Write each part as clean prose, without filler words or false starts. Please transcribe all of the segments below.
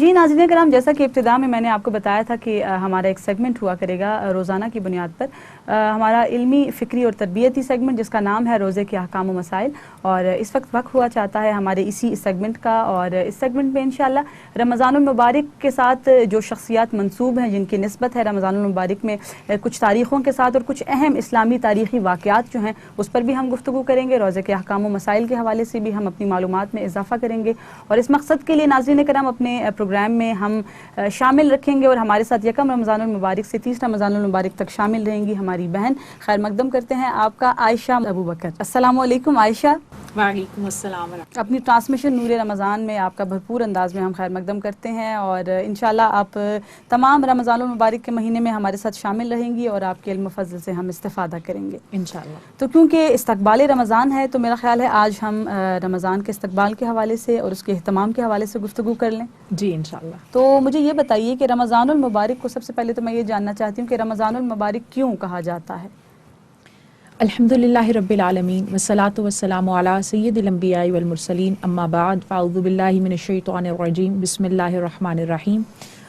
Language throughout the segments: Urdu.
جی ناظرین کرام، جیسا کہ ابتدا میں نے آپ کو بتایا تھا کہ ہمارا ایک سیگمنٹ ہوا کرے گا روزانہ کی بنیاد پر، ہمارا علمی، فکری اور تربیتی سیگمنٹ جس کا نام ہے روزے کے احکام و مسائل، اور اس وقت ہوا چاہتا ہے ہمارے اسی سیگمنٹ کا، اور اس سیگمنٹ میں انشاءاللہ رمضان المبارک کے ساتھ جو شخصیات منسوب ہیں، جن کی نسبت ہے رمضان المبارک میں کچھ تاریخوں کے ساتھ، اور کچھ اہم اسلامی تاریخی واقعات جو ہیں اس پر بھی ہم گفتگو کریں گے. روزے کے احکام و مسائل کے حوالے سے بھی ہم اپنی معلومات میں اضافہ کریں گے، اور اس مقصد کے لیے ناظرین کرام اپنے پروگرام میں ہم شامل رکھیں گے، اور ہمارے ساتھ یکم رمضان المبارک سے 30 رمضان المبارک تک شامل رہیں گی ہماری بہن. خیر مقدم کرتے ہیں آپ کا عائشہ ابوبکر. السلام علیکم عائشہ. وعلیکم السلام. اپنی ٹرانسمیشن نور رمضان میں آپ کا بھرپور انداز میں ہم خیر مقدم کرتے ہیں، اور انشاءاللہ آپ تمام رمضان المبارک کے مہینے میں ہمارے ساتھ شامل رہیں گی، اور آپ کے علم و فضل سے ہم استفادہ کریں گے انشاءاللہ. تو کیونکہ استقبال رمضان ہے تو میرا خیال ہے آج ہم رمضان کے استقبال کے حوالے سے اور اس کے اہتمام کے حوالے سے گفتگو کر لیں. جی انشاءاللہ. تو مجھے یہ بتائیے کہ رمضان المبارک کو سب سے پہلے تو میں یہ جاننا چاہتی ہوں کہ رمضان المبارک کیوں کہا جاتا ہے؟ الحمدللہ رب العالمین والصلاة والسلام علی سید الانبیاء والمرسلین، اما بعد فاعوذ باللہ من الشیطان الرجیم، بسم اللہ الرحمن الرحیم،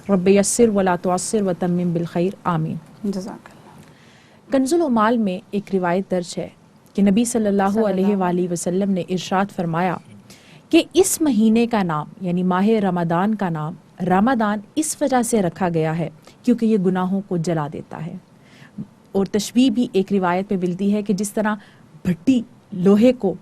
رب یسر ولا تعسر وتمم بالخیر، آمین. جزاک اللہ. کنز العمال میں ایک روایت درج ہے کہ نبی صلی اللہ علیہ وآلہ وسلم نے ارشاد فرمایا کہ اس مہینے کا نام یعنی ماہ رمضان کا نام رمضان اس وجہ سے رکھا گیا ہے کیونکہ یہ گناہوں کو جلا دیتا ہے. اور تشبیہ بھی ایک روایت میں ملتی ہے کہ جس طرح بھٹی لوہے کو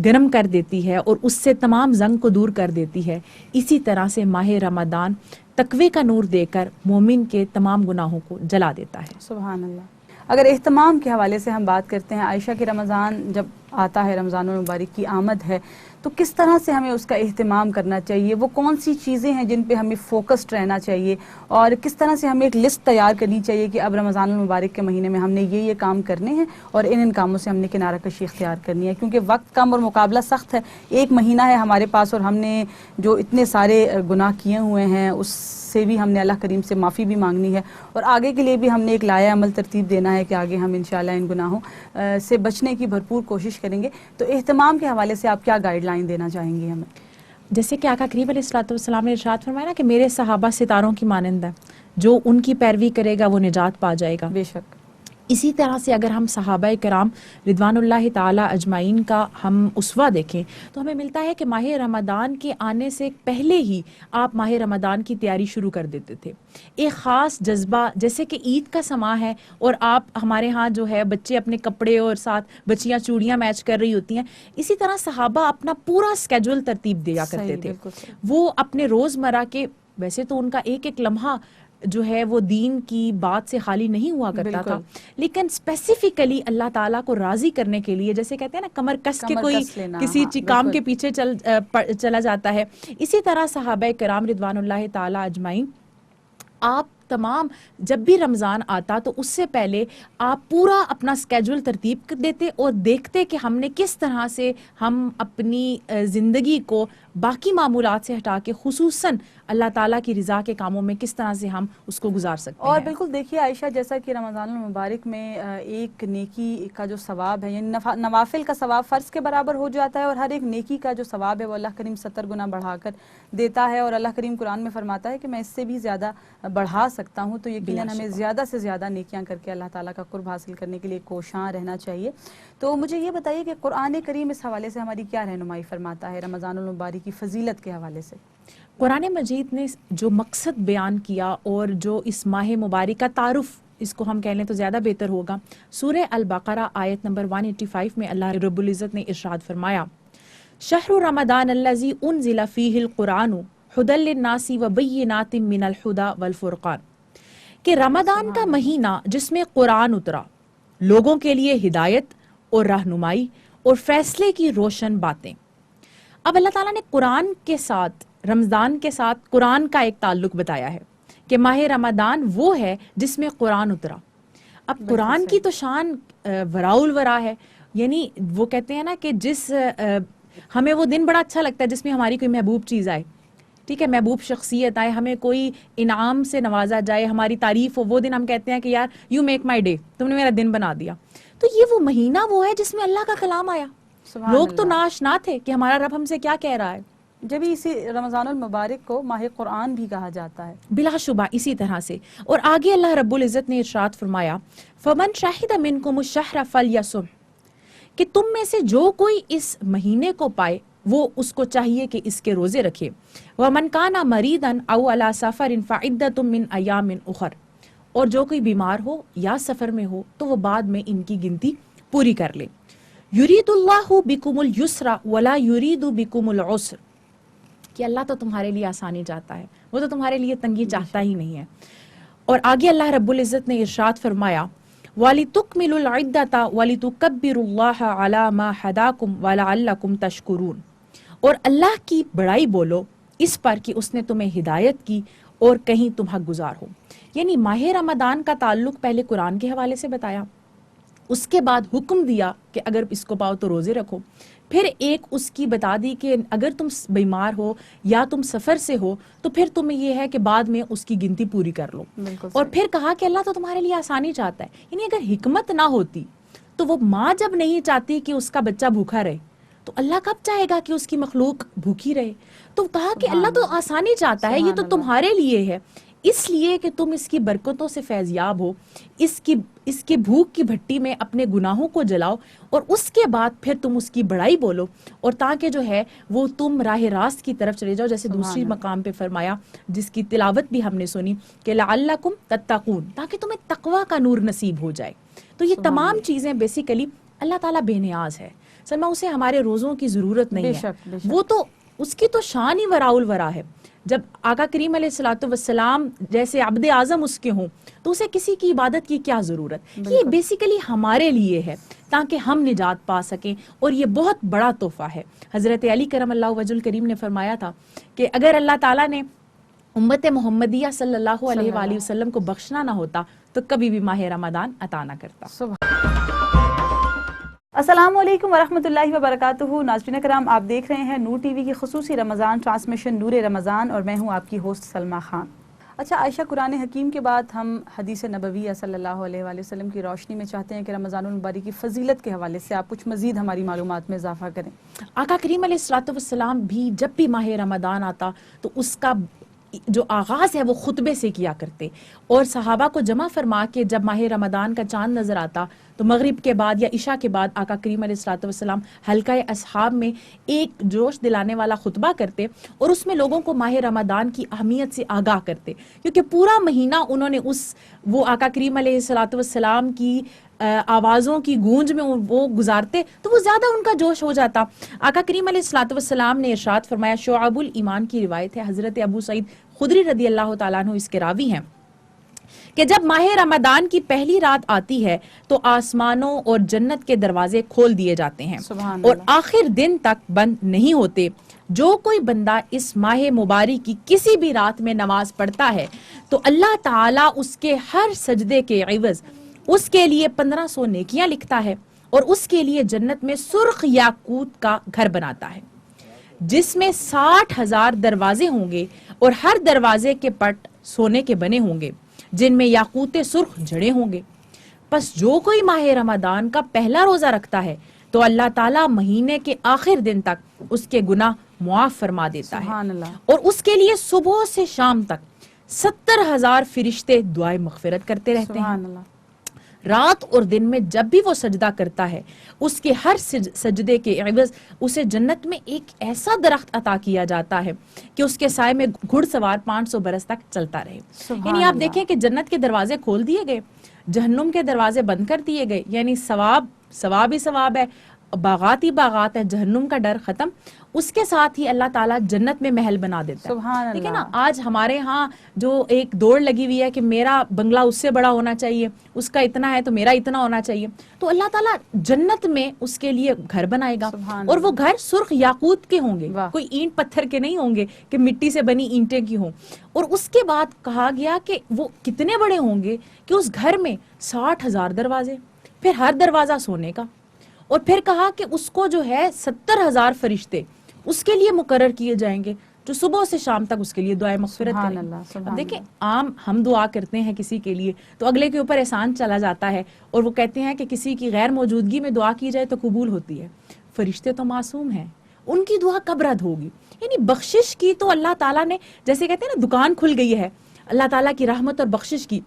گرم کر دیتی ہے اور اس سے تمام زنگ کو دور کر دیتی ہے، اسی طرح سے ماہ رمضان تقوی کا نور دے کر مومن کے تمام گناہوں کو جلا دیتا ہے. سبحان اللہ. اگر اہتمام کے حوالے سے ہم بات کرتے ہیں عائشہ کہ رمضان جب آتا ہے، رمضان المبارک کی آمد ہے، تو کس طرح سے ہمیں اس کا اہتمام کرنا چاہیے؟ وہ کون سی چیزیں ہیں جن پہ ہمیں فوکسڈ رہنا چاہیے، اور کس طرح سے ہمیں ایک لسٹ تیار کرنی چاہیے کہ اب رمضان المبارک کے مہینے میں ہم نے یہ کام کرنے ہیں اور ان کاموں سے ہم نے کنارہ کشی اختیار کرنی ہے؟ کیونکہ وقت کم اور مقابلہ سخت ہے. ایک مہینہ ہے ہمارے پاس اور ہم نے جو اتنے سارے گناہ کیے ہوئے ہیں اس سے بھی ہم نے اللہ کریم سے معافی بھی مانگنی ہے، اور آگے کے لیے بھی ہم نے ایک لایا عمل ترتیب دینا ہے کہ آگے ہم انشاءاللہ ان گناہوں سے بچنے کی بھرپور کوشش کریں گے. تو اہتمام کے حوالے سے آپ کیا گائیڈ لائن دینا چاہیں گی ہمیں؟ جیسے کہ آقا کریم علیہ الصلوۃ والسلام نے ارشاد فرمایا نا کہ میرے صحابہ ستاروں کی مانند ہیں، جو ان کی پیروی کرے گا وہ نجات پا جائے گا. بے شک. اسی طرح سے اگر ہم صحابہ کرام رضوان اللہ تعالی اجمعین کا ہم اسوہ دیکھیں تو ہمیں ملتا ہے کہ ماہ رمضان کے آنے سے پہلے ہی آپ ماہ رمضان کی تیاری شروع کر دیتے تھے. ایک خاص جذبہ، جیسے کہ عید کا سماں ہے اور آپ ہمارے ہاں جو ہے بچے اپنے کپڑے اور ساتھ بچیاں چوڑیاں میچ کر رہی ہوتی ہیں، اسی طرح صحابہ اپنا پورا اسکیجول ترتیب دیا کرتے تھے. وہ اپنے روزمرہ کے، ویسے تو ان کا ایک ایک لمحہ جو ہے وہ دین کی بات سے خالی نہیں ہوا کرتا تھا، لیکن اسپیسیفکلی اللہ تعالیٰ کو راضی کرنے کے لیے، جیسے کہتے ہیں نا کمر کس کے کوئی کسی کام کے پیچھے چلا جاتا ہے، اسی طرح صحابہ کرام رضوان اللہ تعالیٰ اجمعین آپ تمام جب بھی رمضان آتا تو اس سے پہلے آپ پورا اپنا اسکیجول ترتیب دیتے اور دیکھتے کہ ہم نے کس طرح سے ہم اپنی زندگی کو باقی معمولات سے ہٹا کے خصوصاً اللہ تعالیٰ کی رضا کے کاموں میں کس طرح سے ہم اس کو گزار سکتے ہیں. اور بالکل دیکھیے عائشہ، جیسا کہ رمضان المبارک میں ایک نیکی کا جو ثواب ہے، یعنی نوافل کا ثواب فرض کے برابر ہو جاتا ہے، اور ہر ایک نیکی کا جو ثواب ہے وہ اللہ کریم 70 گنا بڑھا کر دیتا ہے، اور اللہ کریم قرآن میں فرماتا ہے کہ میں اس سے بھی زیادہ بڑھا سکتا ہوں. تو یقیناً ہمیں زیادہ سے زیادہ نیکیاں کر کے اللہ تعالیٰ کا قرب حاصل کرنے کے لیے کوشاں رہنا چاہیے. تو مجھے یہ بتائیے کہ قرآن کریم اس حوالے سے ہماری کیا رہنمائی فرماتا ہے رمضان المبارک کی فضیلت کے حوالے سے؟ قرآن مجید نے جو مقصد بیان کیا اور جو اس ماہ مبارک کا تعارف، اس کو ہم کہہ لیں تو زیادہ بہتر ہوگا، سورہ البقرہ آیت نمبر 185 میں اللہ رب العزت نے ارشاد فرمایا، شہر رمضان الذی انزل فیہ القرآن ھدی للناس وبینات من الھدی والفرقان، کہ رمضان کا مہینہ جس میں قرآن اترا، لوگوں کے لیے ہدایت اور رہنمائی اور فیصلے کی روشن باتیں. اب اللہ تعالیٰ نے قرآن کے ساتھ، رمضان کے ساتھ قرآن کا ایک تعلق بتایا ہے کہ ماہ رمضان وہ ہے جس میں قرآن اترا. اب قرآن کی تو شان وراء الورا ہے، یعنی وہ کہتے ہیں نا کہ ہمیں وہ دن بڑا اچھا لگتا ہے جس میں ہماری کوئی محبوب چیز آئے، ٹھیک ہے، محبوب شخصیت آئے، ہمیں کوئی انعام سے نوازا جائے، ہماری تعریف ہو، وہ دن ہم کہتے ہیں کہ یار یو میک مائی ڈے، تم نے میرا دن بنا دیا. تو یہ وہ مہینہ وہ ہے جس میں اللہ کا کلام آیا. لوگ تو ناشنا تھے کہ ہمارا رب ہم سے کیا کہہ رہا ہے، جب اسی رمضان المبارک کو ماہ قرآن بھی کہا جاتا ہے بلا شبہ اسی طرح سے. اور آگے اللہ رب العزت نے ارشاد فرمایا فَمَنْ شَهِدَ مِنْكُمُ الشَّهْرَ فَلْيَصُمْ کہ تم میں سے جو کوئی اس مہینے کو پائے وہ اس کو چاہیے کہ اس کے روزے رکھے. وَمَنْ كَانَ مَرِيضًا أَوْ عَلَى سَفَرٍ فَعِدَّةٌ مِّنْ أَيَّامٍ أُخَرَ اور جو کوئی بیمار ہو یا سفر میں ہو تو وہ بعد میں ان کی گنتی پوری کر لے. يُرِيدُ اللَّهُ بِكُمُ الْيُسْرَ وَلَا يُرِيدُ بِكُمُ الْعُسْرَ کہ اللہ تو تمہارے لیے آسانی چاہتا ہے, وہ تو تمہارے لیے تنگی چاہتا ہی نہیں ہے. اور آگے اللہ رب العزت نے ارشاد فرمایا وَلِتُكْمِلُوا الْعِدَّةَ وَلِتُكَبِّرُوا اللَّهَ عَلَى مَا هَدَاكُمْ وَلَعَلَّكُمْ تَشْكُرُونَ اور اللہ کی بڑائی بولو اس پر کہ اس نے تمہیں ہدایت کی اور کہیں تم حق گزار ہو. یعنی ماہ رمضان کا تعلق پہلے قرآن کے حوالے سے بتایا, اس کے بعد حکم دیا کہ اگر اس کو پاؤ تو روزے رکھو, پھر ایک اس کی بتا دی کہ اگر تم بیمار ہو یا تم سفر سے ہو تو پھر تمہیں یہ ہے کہ بعد میں اس کی گنتی پوری کر لو. اور پھر کہا کہ اللہ تو تمہارے لیے آسانی چاہتا ہے. یعنی اگر حکمت نہ ہوتی تو وہ ماں جب نہیں چاہتی کہ اس کا بچہ بھوکا رہے تو اللہ کب چاہے گا کہ اس کی مخلوق بھوکی رہے. تو کہا کہ اللہ تو آسانی چاہتا ہے, یہ تو تمہارے لیے ہے اس لیے کہ تم اس کی برکتوں سے فیض یاب ہو, اس کی بھوک کی بھٹی میں اپنے گناہوں کو جلاؤ اور اس کے بعد پھر تم اس کی بڑائی بولو اور تاکہ جو ہے وہ تم راہ راست کی طرف چلے جاؤ. جیسے دوسری مقام پہ فرمایا جس کی تلاوت بھی ہم نے سنی کہ لعلکم تتقون تاکہ تمہیں تقوی کا نور نصیب ہو جائے. تو یہ تمام چیزیں بیسیکلی اللہ تعالیٰ بے نیاز ہے. سلمہ اسے ہمارے روزوں کی ضرورت نہیں ہے, وہ تو اس کی تو شان ہی وراء الورا ہے. جب آقا کریم علیہ الصلوۃ والسلام جیسے عبد اعظم اس کے ہوں تو اسے کسی کی عبادت کی کیا ضرورت. یہ بیسیکلی ہمارے لیے ہے تاکہ ہم نجات پا سکیں اور یہ بہت بڑا تحفہ ہے. حضرت علی کرم اللہ وجہ الکریم نے فرمایا تھا کہ اگر اللہ تعالیٰ نے امت محمدیہ صلی اللہ علیہ وآلہ وسلم کو بخشنا نہ ہوتا تو کبھی بھی ماہ رمضان عطا نہ کرتا. السلام علیکم ورحمۃ اللہ وبرکاتہ. ناظرین کرام, آپ دیکھ رہے ہیں نور ٹی وی کی خصوصی رمضان ٹرانسمیشن نور رمضان اور میں ہوں آپ کی ہوسٹ سلمہ خان. اچھا عائشہ, قرآن حکیم کے بعد ہم حدیث نبویہ صلی اللہ علیہ وآلہ وسلم کی روشنی میں چاہتے ہیں کہ رمضان المبارک کی فضیلت کے حوالے سے آپ کچھ مزید ہماری معلومات میں اضافہ کریں. آقا کریم علیہ الصلوۃ والسلام بھی جب بھی ماہ رمضان آتا تو اس کا جو آغاز ہے وہ خطبے سے کیا کرتے اور صحابہ کو جمع فرما کے جب ماہ رمضان کا چاند نظر آتا تو مغرب کے بعد یا عشاء کے بعد آقا کریم علیہ الصلوۃ والسلام حلقہ اصحاب میں ایک جوش دلانے والا خطبہ کرتے اور اس میں لوگوں کو ماہ رمضان کی اہمیت سے آگاہ کرتے, کیونکہ پورا مہینہ انہوں نے وہ آقا کریم علیہ الصلوۃ والسلام کی آوازوں کی گونج میں وہ گزارتے تو وہ زیادہ ان کا جوش ہو جاتا. آقا کریم علیہ الصلوۃ والسلام نے ارشاد فرمایا, شعب الایمان کی روایت ہے, حضرت ابو سعید خدری رضی اللہ تعالیٰ عنہ اس کے راوی ہیں, کہ جب ماہ رمضان کی پہلی رات آتی ہے تو آسمانوں اور جنت کے دروازے کھول دیے جاتے ہیں اور آخر دن تک بند نہیں ہوتے. جو کوئی بندہ اس ماہ مبارک کی کسی بھی رات میں نماز پڑھتا ہے تو اللہ تعالیٰ اس کے ہر سجدے کے عوض اس کے لیے 1500 نیکیاں لکھتا ہے اور اس کے لیے جنت میں سرخ یاقوت کا گھر بناتا ہے جس میں 60,000 دروازے ہوں گے اور ہر دروازے کے پٹ سونے کے بنے ہوں گے جن میں یاقوت سرخ جڑے ہوں گے. پس جو کوئی ماہ رمضان کا پہلا روزہ رکھتا ہے تو اللہ تعالیٰ مہینے کے آخر دن تک اس کے گناہ معاف فرما دیتا ہے اور اس کے لیے صبح سے شام تک 70,000 فرشتے دعائیں مغفرت کرتے رہتے ہیں. رات اور دن میں جب بھی وہ سجدہ کرتا ہے اس کے ہر سجدے کے عوض اسے جنت میں ایک ایسا درخت عطا کیا جاتا ہے کہ اس کے سائے میں گھڑ سوار 500 برس تک چلتا رہے. یعنی آپ دیکھیں کہ جنت کے دروازے کھول دیے گئے, جہنم کے دروازے بند کر دیے گئے, یعنی ثواب ہی ثواب ہے, باغات ہی باغات ہے, جہنم کا ڈر ختم. اس کے ساتھ ہی اللہ تعالیٰ جنت میں محل بنا دیتا ہے. دیکھیں نا, آج ہمارے ہاں جو ایک دوڑ لگی ہوئی ہے کہ میرا بنگلہ اس سے بڑا ہونا چاہیے, اس کا اتنا ہے تو میرا اتنا ہونا چاہیے, تو اللہ تعالیٰ جنت میں اس کے لیے گھر بنائے گا اور وہ گھر سرخ یاقوت کے ہوں گے, کوئی اینٹ پتھر کے نہیں ہوں گے کہ مٹی سے بنی اینٹیں کی ہوں. اور اس کے بعد کہا گیا کہ وہ کتنے بڑے ہوں گے کہ اس گھر میں 60,000 دروازے, پھر ہر دروازہ سونے کا, اور پھر کہا کہ اس کو جو ہے 70,000 فرشتے اس کے لیے مقرر کیے جائیں گے جو صبح سے شام تک اس کے لیے دعائیں مغفرت کریں. اب دیکھیں, عام ہم دعا کرتے ہیں کسی کے لیے تو اگلے کے اوپر احسان چلا جاتا ہے اور وہ کہتے ہیں کہ کسی کی غیر موجودگی میں دعا کی جائے تو قبول ہوتی ہے. فرشتے تو معصوم ہیں, ان کی دعا کب رد ہوگی؟ یعنی بخشش کی تو اللہ تعالیٰ نے جیسے کہتے ہیں نا دکان کھل گئی ہے اللہ تعالیٰ کی رحمت اور بخشش کی،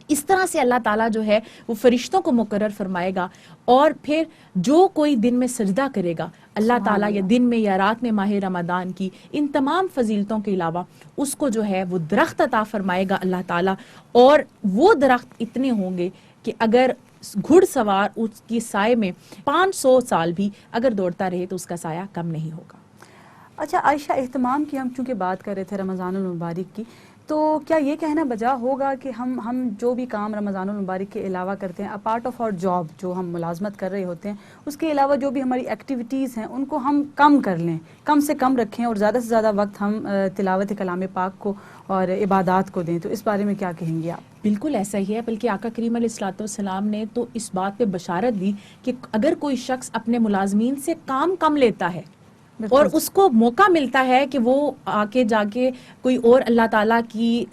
اس طرح سے اللہ تعالیٰ جو ہے وہ فرشتوں کو مقرر فرمائے گا، اور پھر جو کوئی دن میں سجدہ کرے گا اللہ تعالیٰ یا دن میں یا رات میں ماہ رمضان کی ان تمام فضیلتوں کے علاوہ اس کو جو ہے وہ درخت عطا فرمائے گا اللہ تعالیٰ، اور وہ درخت اتنے ہوں گے کہ اگر گھڑ سوار اس کی سائے میں 500 سال بھی اگر دوڑتا رہے تو اس کا سایہ کم نہیں ہوگا۔ اچھا عائشہ، اہتمام کی ہم چونکہ بات کر رہے تھے رمضان المبارک کی، تو کیا یہ کہنا بجا ہوگا کہ ہم جو بھی کام رمضان المبارک کے علاوہ کرتے ہیں، اپارٹ آف آور جاب جو ہم ملازمت کر رہے ہوتے ہیں، اس کے علاوہ جو بھی ہماری ایکٹیویٹیز ہیں ان کو ہم کم کر لیں، کم سے کم رکھیں، اور زیادہ سے زیادہ وقت ہم تلاوت کلام پاک کو اور عبادات کو دیں؟ تو اس بارے میں کیا کہیں گے آپ؟ بالکل ایسا ہی ہے، بلکہ آقا کریم علیہ الصلوۃ والسلام نے تو اس بات پہ بشارت دی کہ اگر کوئی شخص اپنے ملازمین سے کام کم لیتا ہے اور اس کو موقع ملتا ہے کہ وہ آگے جا کے کوئی اور اللہ تعالیٰ کی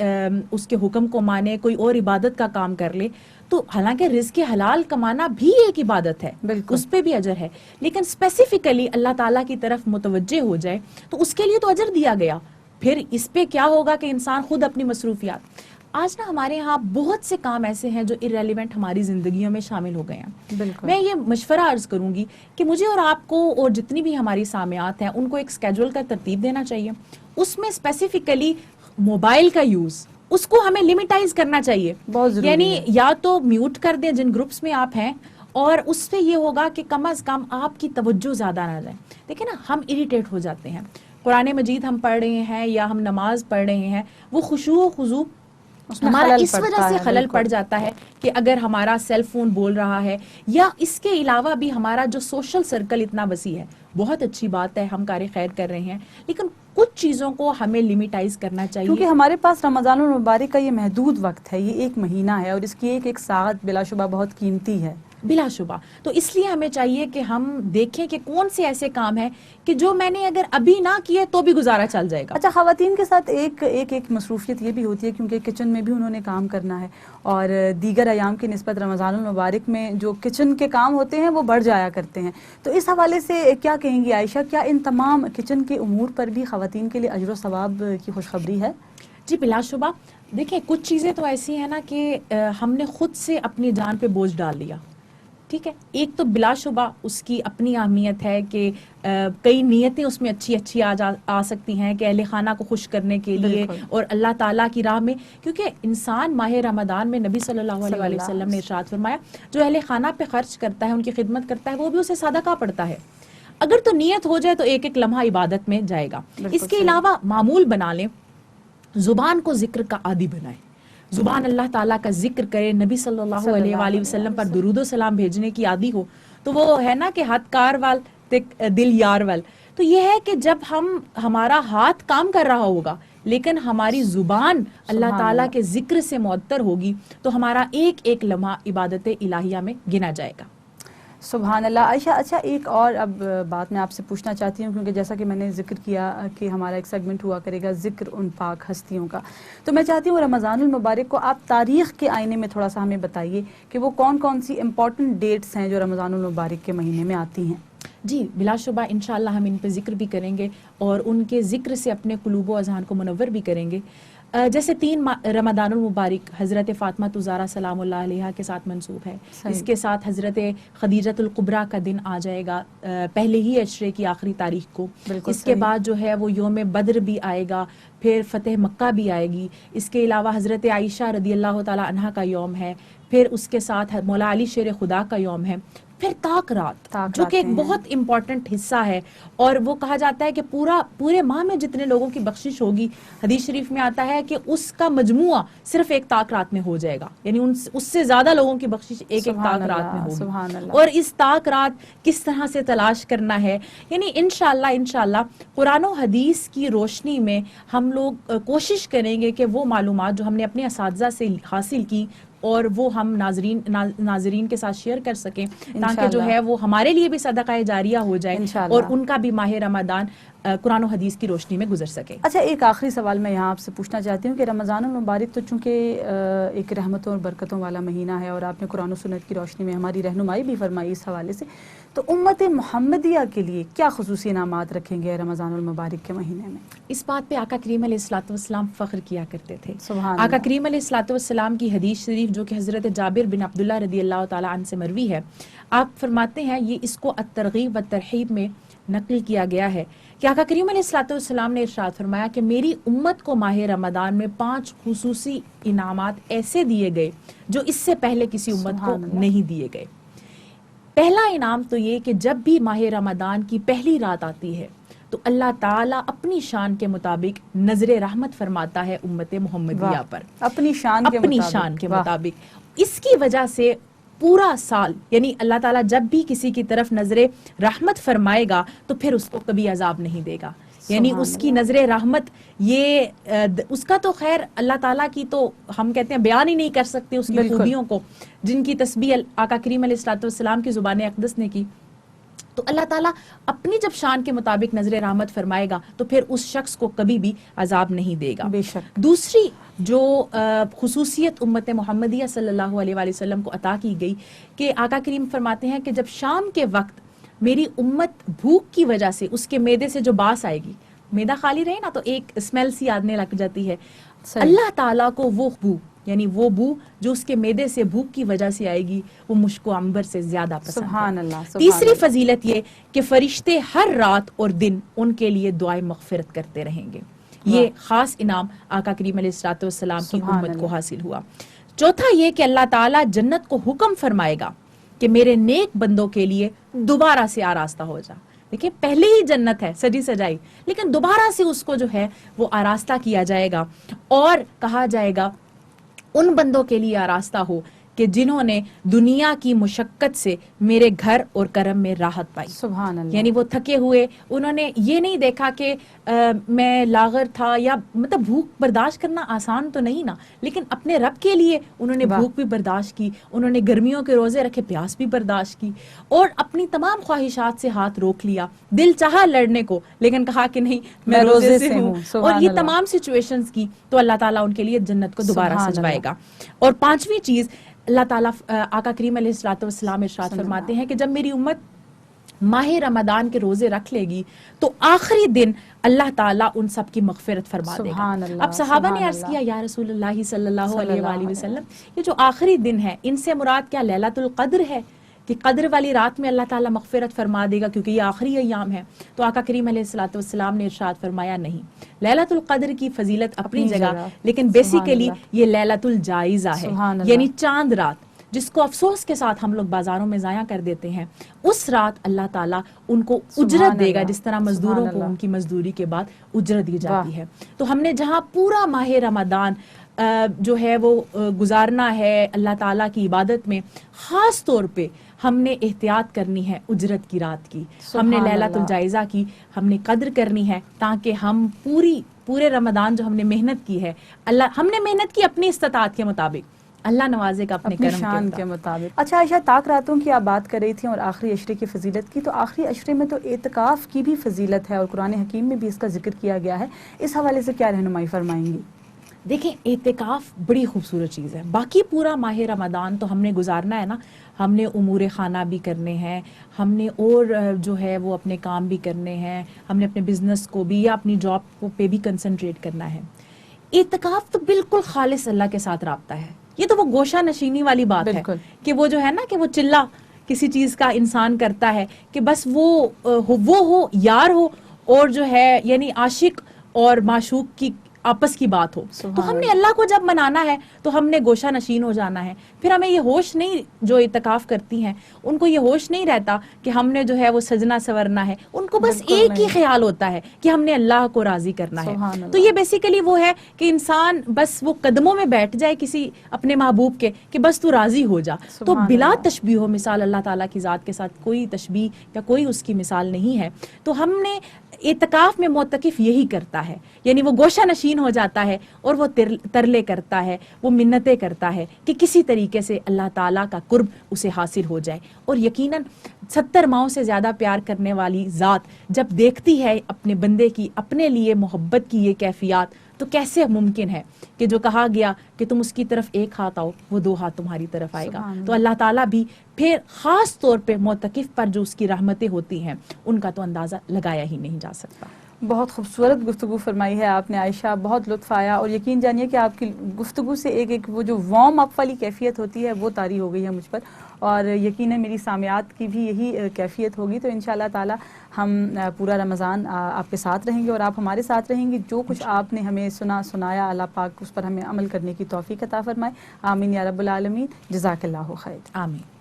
اس کے حکم کو مانے، کوئی اور عبادت کا کام کر لے، تو حالانکہ رزق حلال کمانا بھی ایک عبادت ہے، اس پہ بھی اجر ہے، لیکن اسپیسیفکلی اللہ تعالیٰ کی طرف متوجہ ہو جائے تو اس کے لیے تو اجر دیا گیا۔ پھر اس پہ کیا ہوگا کہ انسان خود اپنی مصروفیات، آج نا ہمارے ہاں بہت سے کام ایسے ہیں جو irrelevant ہماری زندگیوں میں شامل ہو گئے ہیں۔ میں یہ مشورہ عرض کروں گی کہ مجھے اور آپ کو اور جتنی بھی ہماری سامعات ہیں ان کو ایک سکیجول کا ترتیب دینا چاہیے، اس میں اسپیسیفکلی موبائل کا یوز اس کو ہمیں لمیٹائز کرنا چاہیے، یعنی یا تو میوٹ کر دیں جن گروپس میں آپ ہیں، اور اس سے یہ ہوگا کہ کم از کم آپ کی توجہ زیادہ نہ جائے۔ دیکھیں نا ہم اریٹیٹ ہو جاتے ہیں، قرآن مجید ہم پڑھ رہے ہیں یا ہم نماز پڑھ رہے ہیں، وہ خشوع و خضوع ہمارا اس وجہ سے خلل پڑ جاتا ہے کہ اگر ہمارا سیل فون بول رہا ہے، یا اس کے علاوہ بھی ہمارا جو سوشل سرکل اتنا وسیع ہے، بہت اچھی بات ہے ہم کار خیر کر رہے ہیں، لیکن کچھ چیزوں کو ہمیں لمیٹائز کرنا چاہیے، کیونکہ ہمارے پاس رمضان المبارک کا یہ محدود وقت ہے، یہ ایک مہینہ ہے، اور اس کی ایک ساعت بلا شبہ بہت قیمتی ہے، بلا شبہ۔ تو اس لیے ہمیں چاہیے کہ ہم دیکھیں کہ کون سے ایسے کام ہیں کہ جو میں نے اگر ابھی نہ کیے تو بھی گزارا چل جائے گا۔ اچھا، خواتین کے ساتھ ایک مصروفیت یہ بھی ہوتی ہے کیونکہ کچن میں بھی انہوں نے کام کرنا ہے، اور دیگر ایام کی نسبت رمضان المبارک میں جو کچن کے کام ہوتے ہیں وہ بڑھ جایا کرتے ہیں، تو اس حوالے سے کیا کہیں گی عائشہ؟ کیا ان تمام کچن کے امور پر بھی خواتین کے لیے اجر و ثواب کی خوشخبری ہے؟ جی بلا شبہ، دیکھیں کچھ چیزیں تو ایسی ہیں نا کہ ہم نے خود سے اپنی جان پہ بوجھ ڈال لیا، ٹھیک ہے۔ ایک تو بلا شبہ اس کی اپنی اہمیت ہے کہ کئی نیتیں اس میں اچھی آ سکتی ہیں کہ اہل خانہ کو خوش کرنے کے لیے اور اللہ تعالیٰ کی راہ میں، کیونکہ انسان ماہ رمضان میں نبی صلی اللہ علیہ وسلم نے ارشاد فرمایا جو اہل خانہ پہ خرچ کرتا ہے، ان کی خدمت کرتا ہے، وہ بھی اسے صدقہ پڑتا ہے۔ اگر تو نیت ہو جائے تو ایک ایک لمحہ عبادت میں جائے گا۔ اس کے علاوہ معمول بنا لیں، زبان کو ذکر کا عادی بنائیں، زبان اللہ تعالیٰ کا ذکر کرے، نبی صلی اللہ علیہ وآلہ وسلم پر درود و سلام بھیجنے کی عادی ہو، تو وہ ہے نا کہ ہاتھ کار وال دل یار وال، تو یہ ہے کہ جب ہمارا ہاتھ کام کر رہا ہوگا لیکن ہماری زبان اللہ تعالیٰ کے ذکر سے معطر ہوگی تو ہمارا ایک ایک لمحہ عبادت الہیہ میں گنا جائے گا۔ سبحان اللہ۔ عائشہ، اچھا ایک اور اب بات میں آپ سے پوچھنا چاہتی ہوں، کیونکہ جیسا کہ میں نے ذکر کیا کہ ہمارا ایک سیگمنٹ ہوا کرے گا ذکر ان پاک ہستیوں کا، تو میں چاہتی ہوں رمضان المبارک کو آپ تاریخ کے آئینے میں تھوڑا سا ہمیں بتائیے کہ وہ کون کون سی امپورٹنٹ ڈیٹس ہیں جو رمضان المبارک کے مہینے میں آتی ہیں۔ جی بلا شبہ انشاءاللہ ہم ان پہ ذکر بھی کریں گے اور ان کے ذکر سے اپنے قلوب و اذہان کو منور بھی کریں گے۔ جیسے 3 رمضان المبارک حضرت فاطمہ الزہرا سلام اللہ علیہا کے ساتھ منسوب ہے، اس کے ساتھ حضرت خدیجۃ الکبریٰ کا دن آ جائے گا پہلے ہی عشرے کی آخری تاریخ کو، اس کے بعد جو ہے وہ یوم بدر بھی آئے گا، پھر فتح مکہ بھی آئے گی، اس کے علاوہ حضرت عائشہ رضی اللہ تعالی عنہا کا یوم ہے، پھر اس کے ساتھ مولا علی شیر خدا کا یوم ہے، پھر تاک رات جو کہ ایک بہت امپورٹنٹ حصہ ہے، اور وہ کہا جاتا ہے کہ پورے ماہ میں جتنے لوگوں کی بخشش ہوگی، حدیث شریف میں آتا ہے کہ اس کا مجموعہ صرف ایک تاک رات میں ہو جائے گا، یعنی اس سے زیادہ لوگوں کی بخشش ایک تاک رات میں ہوگی۔ اور اس تاک رات کس طرح سے تلاش کرنا ہے، یعنی انشاءاللہ قرآن و حدیث کی روشنی میں ہم لوگ کوشش کریں گے کہ وہ معلومات جو ہم نے اپنے اساتذہ سے حاصل کی اور وہ ہم ناظرین کے ساتھ شیئر کر سکیں، تاکہ جو ہے وہ ہمارے لیے بھی صدقہ جاریہ ہو جائے اور ان کا بھی ماہ رمضان قرآن و حدیث کی روشنی میں گزر سکے. اچھا، ایک آخری سوال میں یہاں آپ سے پوچھنا چاہتی ہوں کہ رمضان المبارک تو چونکہ ایک رحمتوں اور برکتوں والا مہینہ ہے، اور آپ نے قرآن و سنت کی روشنی میں ہماری رہنمائی بھی فرمائی اس حوالے سے، تو امت محمدیہ کے لیے کیا خصوصی انعامات رکھیں گے رمضان المبارک کے مہینے میں؟ اس بات پہ آقا کریم علیہ الصلوۃ والسلام فخر کیا کرتے تھے. سبحان آقا کریم علیہ الصلوۃ والسلام کی حدیث شریف جو کہ حضرت جاگر بن عبداللہ رضی اللہ تعالیٰ عنہ سے مروی ہے، آپ فرماتے ہیں، یہ اس کو الترغیب و ترہیب میں نقل کیا گیا ہے کہ آقا کریم علیہ الصلوۃ والسلام نے ارشاد فرمایا کہ میری امت کو ماہ رمضان میں 5 خصوصی انعامات ایسے دیے گئے جو اس سے پہلے کسی امت کو نہیں دیے گئے. پہلا انعام تو یہ کہ جب بھی ماہ رمضان کی پہلی رات آتی ہے تو اللہ تعالیٰ اپنی شان کے مطابق نظر رحمت فرماتا ہے امت محمدیہ پر، اپنی شان کے مطابق. اس کی وجہ سے پورا سال، یعنی اللہ تعالیٰ جب بھی کسی کی طرف نظر رحمت فرمائے گا تو پھر اس کو کبھی عذاب نہیں دے گا. یعنی اس کی نظر رحمت، یہ اس کا تو خیر اللہ تعالیٰ کی تو ہم کہتے ہیں بیان ہی نہیں کر سکتے اس کی خوبیوں کو، جن کی تسبیح آقا کریم علیہ الصلوۃ والسلام کی زبان اقدس نے کی. تو اللہ تعالیٰ اپنی جب شان کے مطابق نظر رحمت فرمائے گا تو پھر اس شخص کو کبھی بھی عذاب نہیں دے گا. بے شک. دوسری جو خصوصیت امت محمدیہ صلی اللہ علیہ وآلہ وسلم کو عطا کی گئی کہ آقا کریم فرماتے ہیں کہ جب شام کے وقت میری امت بھوک کی وجہ سے اس کے معدے سے جو باس آئے گی، معدہ خالی رہے نا تو ایک اسمیل سی آنے لگ جاتی ہے، اللہ تعالیٰ کو وہ بو، یعنی وہ بو جو اس کے معدے سے بھوک کی وجہ سے آئے گی، وہ مشک و عنبر سے زیادہ پسند سبحان ہے. اللہ. تیسری فضیلت یہ کہ فرشتے ہر رات اور دن ان کے لیے دعائیں مغفرت کرتے رہیں گے. یہ خاص انعام آقا کریم علیہ الصلوۃ والسلام کی امت کو حاصل ہوا. چوتھا یہ کہ اللہ تعالیٰ جنت کو حکم فرمائے گا کہ میرے نیک بندوں کے لیے دوبارہ سے آراستہ ہو جا. دیکھیں پہلے ہی جنت ہے سجی سجائی، لیکن دوبارہ سے اس کو جو ہے وہ آراستہ کیا جائے گا، اور کہا جائے گا ان بندوں کے لیے آراستہ ہو کہ جنہوں نے دنیا کی مشقت سے میرے گھر اور کرم میں راحت پائی. سبحان اللہ. یعنی وہ تھکے ہوئے، انہوں نے یہ نہیں دیکھا کہ میں لاغر تھا، یا مطلب بھوک برداشت کرنا آسان تو نہیں نا، لیکن اپنے رب کے لیے انہوں نے بھوک بھی برداشت کی، انہوں نے گرمیوں کے روزے رکھے، پیاس بھی برداشت کی، اور اپنی تمام خواہشات سے ہاتھ روک لیا. دل چاہا لڑنے کو لیکن کہا کہ نہیں میں روزے سے ہوں، اور یہ تمام سچویشنز کی تو اللہ تعالیٰ ان کے لیے جنت کو دوبارہ سجوائے گا. اور پانچویں چیز، اللہ تعالیٰ آقا کریم علیہ الصلوۃ والسلام ارشاد فرماتے ہیں کہ جب میری امت ماہ رمضان کے روزے رکھ لے گی تو آخری دن اللہ تعالیٰ ان سب کی مغفرت فرما دے گا. اب صحابہ نے عرض کیا یا رسول اللہ صلی اللہ علیہ وآلہ وسلم، یہ جو آخری دن ہے ان سے مراد کیا لیلۃ القدر ہے کہ قدر والی رات میں اللہ تعالیٰ مغفرت فرما دے گا کیونکہ یہ آخری ایام ہے؟ تو آقا کریم علیہ الصلوۃ والسلام نے ارشاد فرمایا نہیں، لیلۃ القدر کی فضیلت اپنی جگہ، لیکن بیسیکلی یہ لیلۃ الجائزہ ہے، یعنی چاند رات، جس کو افسوس کے ساتھ ہم لوگ بازاروں میں ضائع کر دیتے ہیں. اس رات اللہ تعالیٰ ان کو اجرت دے گا جس طرح مزدوروں کو ان کی مزدوری کے بعد اجرت دی جاتی ہے. تو ہم نے جہاں پورا ماہ رمضان جو ہے وہ گزارنا ہے اللہ تعالیٰ کی عبادت میں، خاص طور پہ ہم نے احتیاط کرنی ہے اجرت کی رات کی، ہم نے لیلۃ الجائزہ کی ہم نے قدر کرنی ہے، تاکہ ہم پورے رمضان جو ہم نے محنت کی ہے، ہم نے محنت کی اپنی استطاعت کے مطابق، اللہ نوازے گا اپنے کرم شان کے مطابق. اچھا عائشہ، طاق راتوں کی آپ بات کر رہی تھیں اور آخری عشرے کی فضیلت کی، تو آخری عشرے میں تو اعتکاف کی بھی فضیلت ہے اور قرآن حکیم میں بھی اس کا ذکر کیا گیا ہے، اس حوالے سے کیا رہنمائی فرمائیں گی؟ دیکھیں اعتکاف بڑی خوبصورت چیز ہے. باقی پورا ماہ رمضان تو ہم نے گزارنا ہے نا، ہم نے امور خانہ بھی کرنے ہیں، ہم نے اور جو ہے وہ اپنے کام بھی کرنے ہیں، ہم نے اپنے بزنس کو بھی یا اپنی جاب پہ بھی کنسنٹریٹ کرنا ہے. اعتکاف تو بالکل خالص اللہ کے ساتھ رابطہ ہے. یہ تو وہ گوشہ نشینی والی بات ہے کہ وہ جو ہے نا کہ وہ چلہ کسی چیز کا انسان کرتا ہے کہ بس وہ ہو یار ہو، اور جو ہے یعنی عاشق اور معشوق کی آپس کی بات ہو. تو ہم نے اللہ کو جب منانا ہے تو ہم نے گوشہ نشین ہو جانا ہے. پھر ہمیں یہ ہوش نہیں، جو اعتکاف کرتی ہیں ان کو یہ ہوش نہیں رہتا کہ ہم نے جو ہے وہ سجنا سورنا ہے، ان کو بس ایک ہی خیال ہوتا ہے کہ ہم نے اللہ کو راضی کرنا ہے. تو یہ بیسیکلی وہ ہے کہ انسان بس وہ قدموں میں بیٹھ جائے کسی اپنے محبوب کے کہ بس تو راضی ہو جا. تو بلا تشبیہ و مثال اللہ تعالیٰ کی ذات کے ساتھ کوئی تشبیہ یا کوئی اس کی مثال نہیں ہے. تو ہم نے اعتکاف میں معتکف یہی کرتا ہے، یعنی وہ گوشہ نشین ہو جاتا ہے اور وہ ترلے کرتا ہے، وہ منتیں کرتا ہے کہ کسی طریقے سے اللہ تعالیٰ کا قرب اسے حاصل ہو جائے. اور یقیناً 70 ماؤں سے زیادہ پیار کرنے والی ذات جب دیکھتی ہے اپنے بندے کی اپنے لیے محبت کی یہ کیفیات، تو کیسے ممکن ہے کہ جو کہا گیا کہ تم اس کی طرف ایک ہاتھ آؤ وہ 2 ہاتھ تمہاری طرف آئے گا. تو اللہ تعالیٰ بھی پھر خاص طور پہ معتکف پر جو اس کی رحمتیں ہوتی ہیں ان کا تو اندازہ لگایا ہی نہیں جا سکتا. بہت خوبصورت گفتگو فرمائی ہے آپ نے عائشہ، بہت لطف آیا، اور یقین جانیے کہ آپ کی گفتگو سے ایک وہ جو وارم اپ والی کیفیت ہوتی ہے وہ طاری ہو گئی ہے مجھ پر، اور یقیناً میری سامعات کی بھی یہی کیفیت ہوگی. تو انشاءاللہ تعالی ہم پورا رمضان آپ کے ساتھ رہیں گے اور آپ ہمارے ساتھ رہیں گے. جو کچھ آپ نے ہمیں سنایا اللہ پاک اس پر ہمیں عمل کرنے کی توفیق عطا فرمائے. آمین یا رب العالمین. جزاک اللہ خیر. آمین.